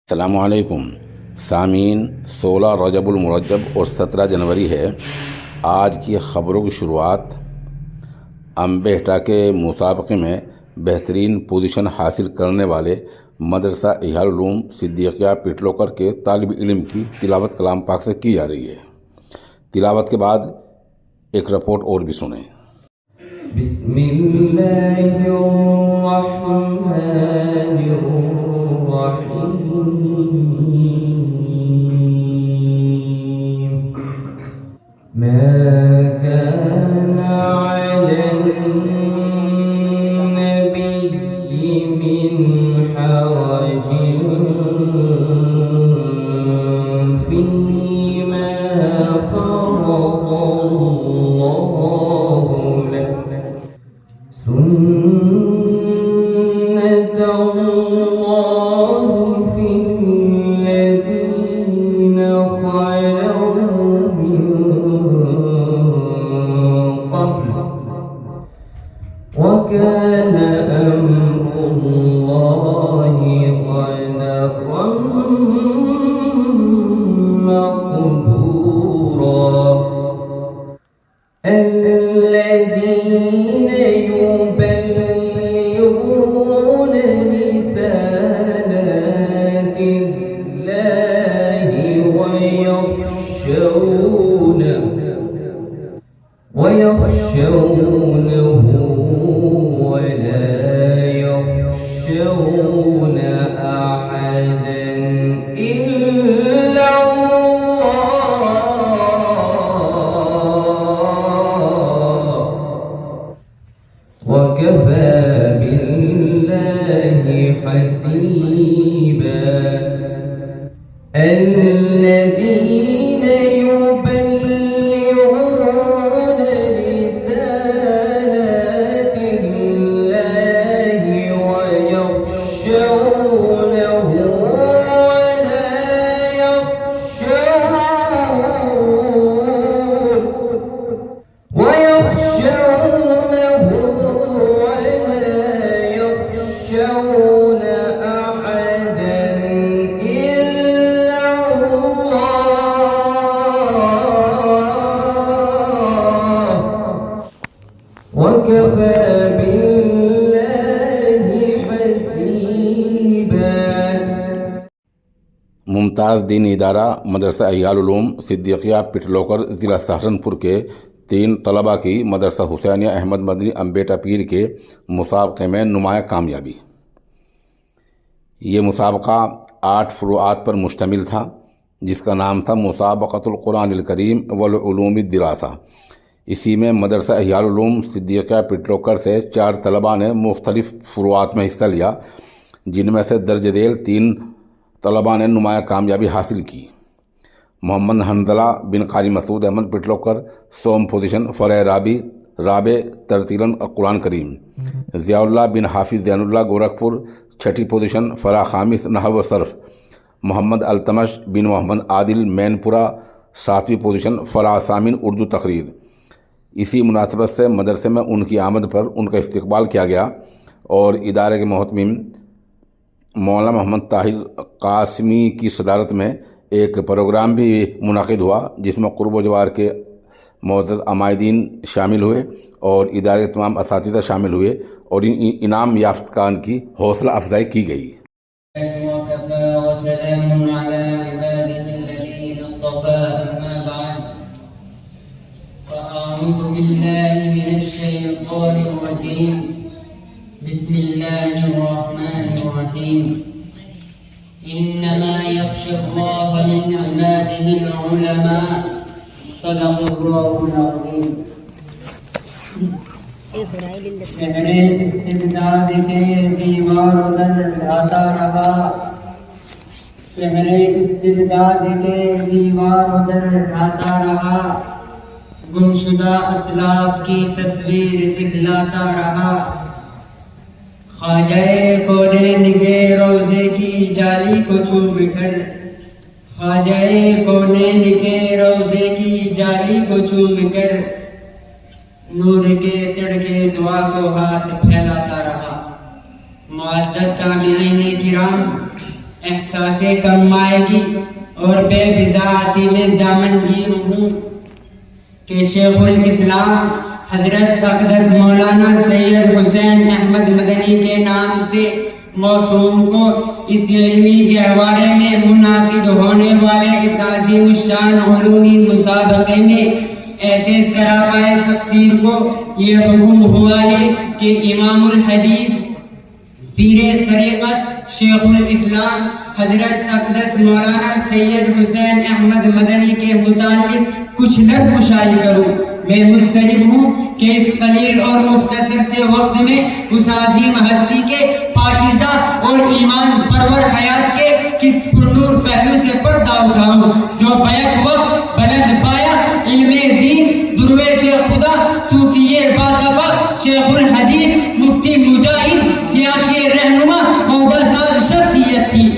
السلام علیکم سامعین، 16 رجب المرجب اور 17 جنوری ہے۔ آج کی خبروں کی شروعات انبے ہٹا کے مسابقے میں بہترین پوزیشن حاصل کرنے والے مدرسہ احیاء العلوم صدیقیہ پٹلوکر کے طالب علم کی تلاوت کلام پاک سے کی جا رہی ہے۔ تلاوت کے بعد ایک رپورٹ اور بھی سنیں۔ بسم اللہ الرحمن الرحیم ما كان على النبي من حرج فيما فرض الله له سنة الله في الذين خلوا من قبل وكان أمر الله قدرا مقدورا الذين يبلغون رسالات الله ويخشونه ولا يخشون أحدا إلا وكفى بالله حسيبا الذين يبلغون رسالات الله ويخشونه ولا يخشون أحدا إلا الله وكفى بالله حسيبا۔ ممتاز دینی ادارہ مدرسہ احیاء العلوم صدیقیہ پٹلوکر ضلع سہارنپور کے 3 طلباء کی مدرسہ حسینیہ احمد مدنی انبیٹا پیر کے مسابقے میں نمایاں کامیابی۔ یہ مسابقہ 8 فروعات پر مشتمل تھا، جس کا نام تھا مسابقۃ القرآن الکریم والعلوم الدراسہ۔ اسی میں مدرسہ احیاء العلوم صدیقیہ پٹلوکر سے 4 طلباء نے مختلف فروعات میں حصہ لیا، جن میں سے درج ذیل 3 طلباء نے نمایاں کامیابی حاصل کی۔ محمد حنظلہ بن قاری مسعود احمد پٹلوکر سوم پوزیشن فرع رابع ترتیلاً قرآن کریم، ضیاء اللہ بن حافظ زین اللہ گورکھپور چھٹی پوزیشن فرع خامس نحو و صرف، محمد التمش بن محمد عادل مین پورہ 7ویں پوزیشن فرع ثامن اردو تقریر۔ اسی مناسبت سے مدرسے میں ان کی آمد پر ان کا استقبال کیا گیا اور ادارے کے محتمم مولانا محمد طاہر قاسمی کی صدارت میں ایک پروگرام بھی منعقد ہوا، جس میں قرب و جوار کے معزز عمائدین شامل ہوئے اور ادارے کے تمام اساتذہ شامل ہوئے اور ان انعام یافتگان کی حوصلہ افزائی کی گئی۔ وكفى وسلام على عباده الذين اصطفى أما بعد فأعوذ بالله من الشيطان الرجيم بسم الله الرحمن الرحيم إنما يخشى الله من عباده العلماء صدق الله العظيم۔ شہر استبداد کے دیوار در ڈھاتا رہا، شہر استبداد کے دیوار در ڈھاتا رہا، گمشدہ اسلاف کی تصویر دکھلاتا رہا، خواجہ کونین کے روزے کی جالی کو چوم کر، خواجہ کونین کے روزے کی جالی کو چوم کر نور کے تڑکے دعا کو ہاتھ پھیلاتا رہا۔ معزز سامعین کرام، احساس کم مائگی اور بے بضاعتی میں دامن گیر ہوں کہ شیخ الاسلام حضرت اقدس مولانا سید حسین احمد مدنی کے نام سے موسوم کو اس علمی گہوارے میں منعقد ہونے والے اس عظیم الشان علومی مسابقے میں ایسے سراپائے تفسیر کو یہ حکم ہوا ہے کہ امام الحدیث پیر طریقت شیخ الاسلام حضرت اقدس مولانا سید حسین احمد مدنی کے متعلق کچھ لفظ گشائی کروں۔ میں مستعد ہوں کہ اس قلیل اور مختصر سے وقت میں اس عظیم ہستی کے پاکیزہ اور ایمان پرور حیات کے کس پرنور پہلو سے پردہ اٹھاؤں جو بیک وقت بلند پایا علم دین درویش خدا صوفی باصفا شیخ الحدیث مفتی مجاہد سیاسی رہنما عہدہ ساز شخصیت تھی۔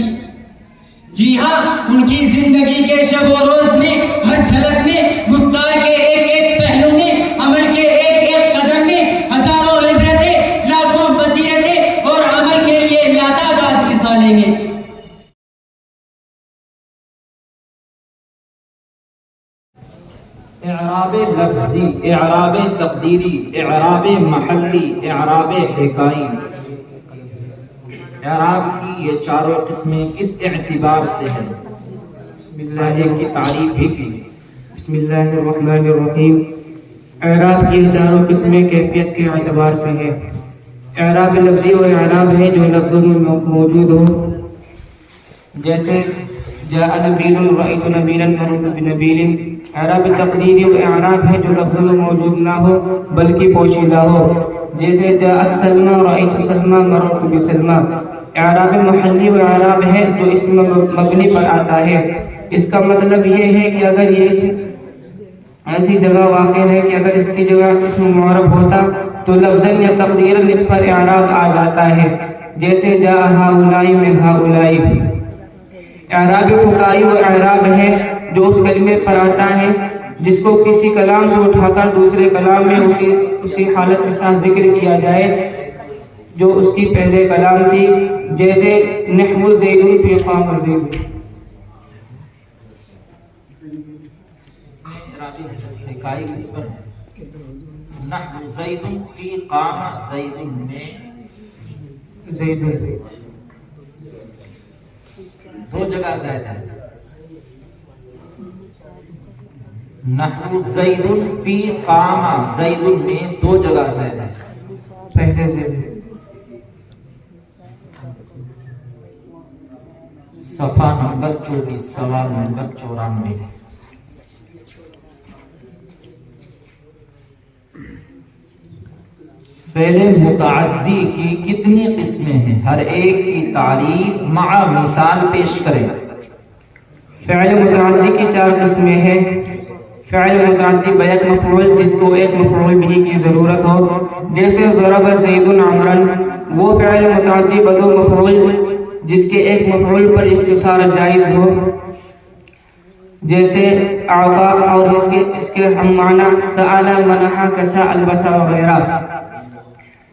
جی ہاں، ان کی زندگی کے شب و روز میں ہر جھلک میں گفتار کے ایک ایک پہلو میں عمل کے ایک ایک قدم میں ہزاروں عبرتیں لاکھوں بصیرتیں اور عمل کے لیے لاتعداد مثالیں ہیں۔ اعراب لفظی، اعراب تقدیری، اعراب محلی، اعراب حکائی۔ اعراب کی یہ چاروں قسمیں کس اعتبار سے ہیں؟ بسم اللہ کی تعریف بھی کی۔ بسم اللہ الرحمن الرحیم۔ اعراب کی یہ چاروں قسمیں کیفیت کے اعتبار سے ہیں۔ اعراب لفظی وہ اعراب ہے جو لفظ میں موجود ہو، جیسے جاء نبیل رأیت نبیلا مررت بنبیل۔ اعراب تقدیری وہ اعراب ہے جو لفظ میں موجود نہ ہو بلکہ پوشیدہ ہو، جیسے جاءت سلمى رأیت سلمى مررت بسلمى۔ اعراب محلی وہ اعراب ہے جو اسم مبنی پر آتا ہے۔ اس کا مطلب یہ ہے کہ اگر یہ اسم ایسی جگہ واقع ہے کہ اگر اس کی جگہ اسم معرب ہوتا تو لفظاً یا تقدیراً اس پر اعراب آ جاتا ہے، جیسے جاء ہؤلاء من ہؤلاء۔ اعراب حکائی وہ اعراب ہے جو اس کلمے پر آتا ہے جس کو کسی کلام سے اٹھا کر دوسرے کلام میں اسی حالت کے ساتھ ذکر کیا جائے جو اس کی پہلے کلام تھی، جیسے نحو زید فی قام زید۔ حکائی کس پر ہے؟ نحو زید فی قام زید میں زید دو جگہ زائد ہے۔ نحو زید فی قام زید میں دو جگہ زائد ہے۔ پہلے زید صفحہ نمبر 24 سوال نمبر 94۔ فعل متعدی کی کتنی قسمیں ہیں؟ ہر ایک کی تعریف مع مثال پیش کریں۔ فعل متعدی کی 4 قسمیں ہیں۔ فعل متعدی بیک مفعول جس کو ایک مفعول بھی کی ضرورت ہو، جیسے ضرب زید عمرا۔ وہ فعل متعدی بدو مفعول جس کے ایک مفعول پر اختصار جائز ہو، جیسے اعطا اور اس کے ہم معنی سأل منح کسا البسا وغیرہ،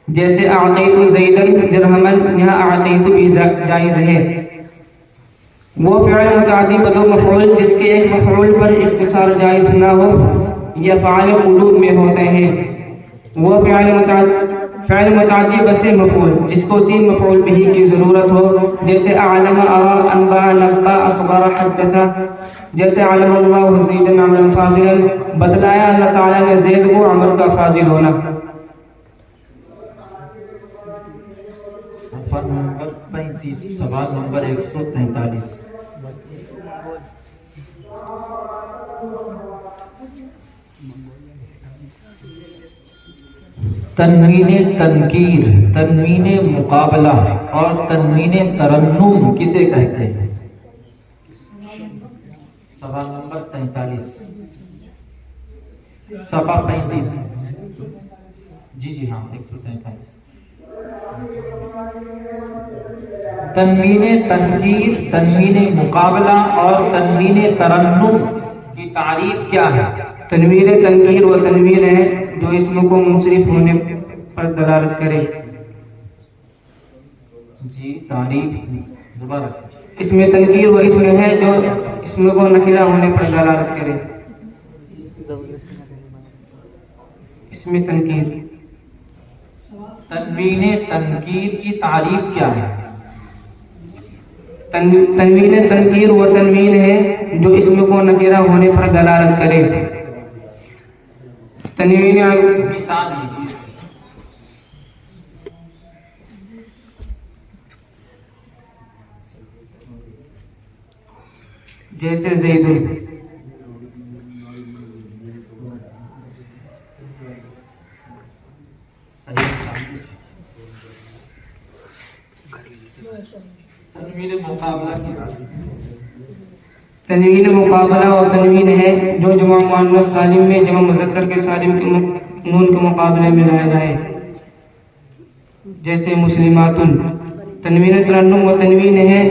جیسے اعطیت زیدا درہما، یہاں اعطیت بھی جائز ہے۔ وہ فعل متعدی بدو مفعول جس کے ایک مفعول پر اختصار جائز نہ ہو یا فعال قلوب میں ہوتے ہیں۔ وہ فعل متعدی بس مفعول جس کو 3 مفعول بھی کی ضرورت ہو، جیسے اعلم، ارى، انبا، نبا، اخبر، حدث۔ جیسے علم اللہ زیدا عمرا فاضلا، بتلایا اللہ تعالیٰ نے زید کو عمر کا فاضل ہونا۔ صفحہ نمبر 35 سوال نمبر 143۔ تنوین تنکیر، تنوین مقابلہ اور تنوین ترنم کسے کہتے ہیں؟ سوال نمبر 43 صفحہ 35۔ جی ہاں 143۔ تنوین تنکیر، تنوین مقابلہ اور تنوین ترنم کی تعریف کیا ہے؟ تنوین تنکیر وہ تنوین ہے جو اسم کو منصرف ہونے پر دلالت کرے۔ جی تعریف دوبارہ۔ اس میں تنکیر وہ اسم ہے جو اسم کو نکرہ ہونے پر دلالت کرے. اس میں تنکیر. تنوین تنکیر کی تعریف کیا ہے؟ تنوین تنکیر وہ تنوین ہے جو اسم کو نکرہ ہونے پر دلالت کرے. تنوین مثال دیجیے. جیسے زید. تنوین مقابلہ کی بات. تنوین مقابلہ اور تنوین ہے جو جمع مؤنث سالم میں جمع مذکر کے سالم کے نون کے مقابلے میں لایا جائے. جیسے مسلمات. تنوین ترنم و تنوین ہے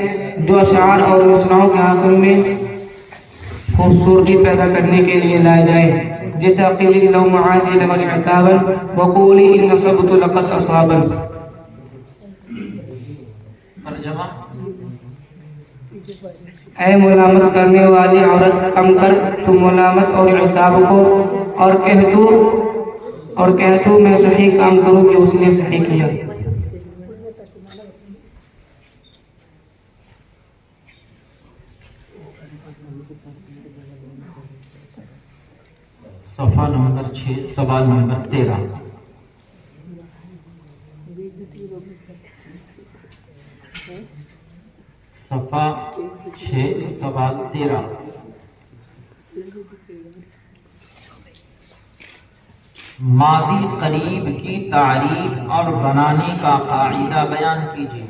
جو اشعار اور مصرعوں کے آخر میں خوبصورتی پیدا کرنے کے لیے لایا جائے. جیسے قیل لو معاذ لمن عتابا وقولی ان صبت لقد اصابا. ترجمہ. اے ملامت کرنے والی عورت کم کر تو ملامت اور عتاب کو اور کہہ تو میں صحیح کام کروں کہ اس نے صحیح کیا. صفحہ نمبر 6 سوال نمبر 13. صفحہ 6 سوال 13. ماضی قریب کی تعریف اور بنانے کا قاعدہ بیان کیجیے.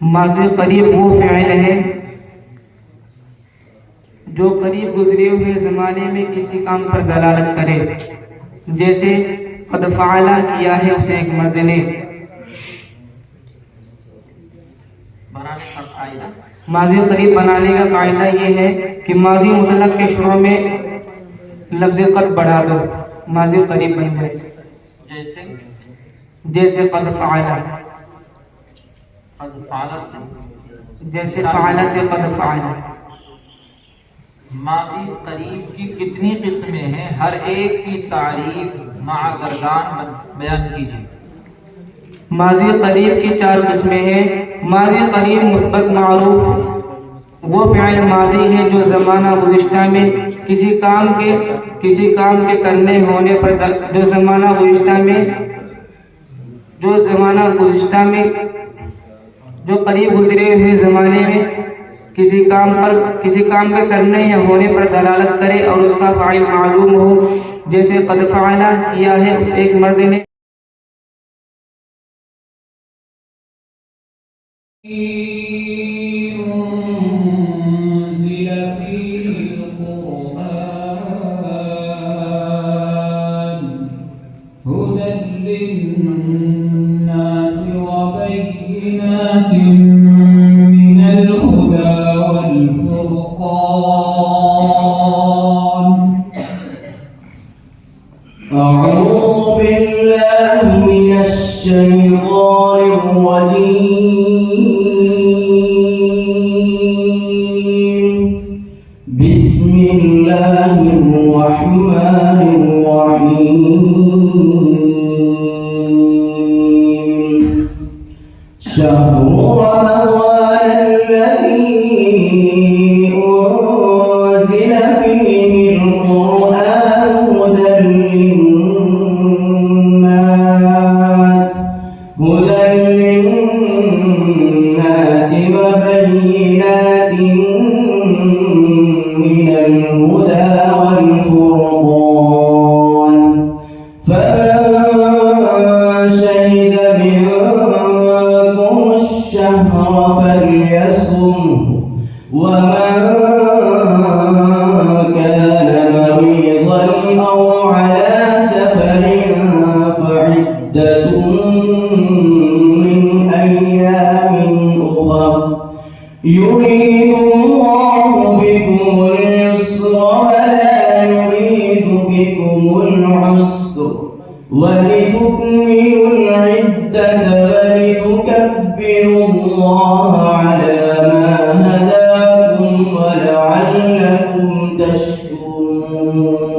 ماضی قریب وہ فعل ہے جو قریب گزرے ہوئے زمانے میں کسی کام پر دلالت کرے. جیسے قد فعل کیا ہے اسے ایک مرد نے. بنانے کا قاعدہ. ماضی قریب بنانے کا قاعدہ یہ ہے کہ ماضی مطلق کے شروع میں لفظ قد بڑھا دو، ماضی قریب بن جائے. جیسے قد فعل. قد فعل سے جیسے فعل سے قد فعل. ماضی قریب کی کتنی قسمیں ہیں؟ ہر ایک کی تعریف مع گردان بیان کیجیے. ماضی قریب کی 4 قسمیں ہیں. ماضی قریب مثبت معروف وہ فعل ماضی ہے جو زمانہ گزشتہ میں کسی کام کے کرنے ہونے پر جو زمانہ گزشتہ میں جو قریب گزرے ہوئے زمانے میں کسی کام کے کرنے یا ہونے پر دلالت کرے اور اس کا فاعل معلوم ہو. جیسے قد فعل کیا ہے اس ایک مرد نے. أعوذ بالله من الشيطان الرجيم. بسم الله الرحمن الرحيم. شهر رمضان الذي أنزل فيه القرآن هدى للناس وبينات من الهدى والفرقان. فمن شهد منكم الشهر فليصمه ومن كان مريضا أو على سفر فعدة من أيام أخر. يريد الله بكم اليسر ولا يريد بكم العسر ولتكملوا العدة ولتكبروا الله على تشكرون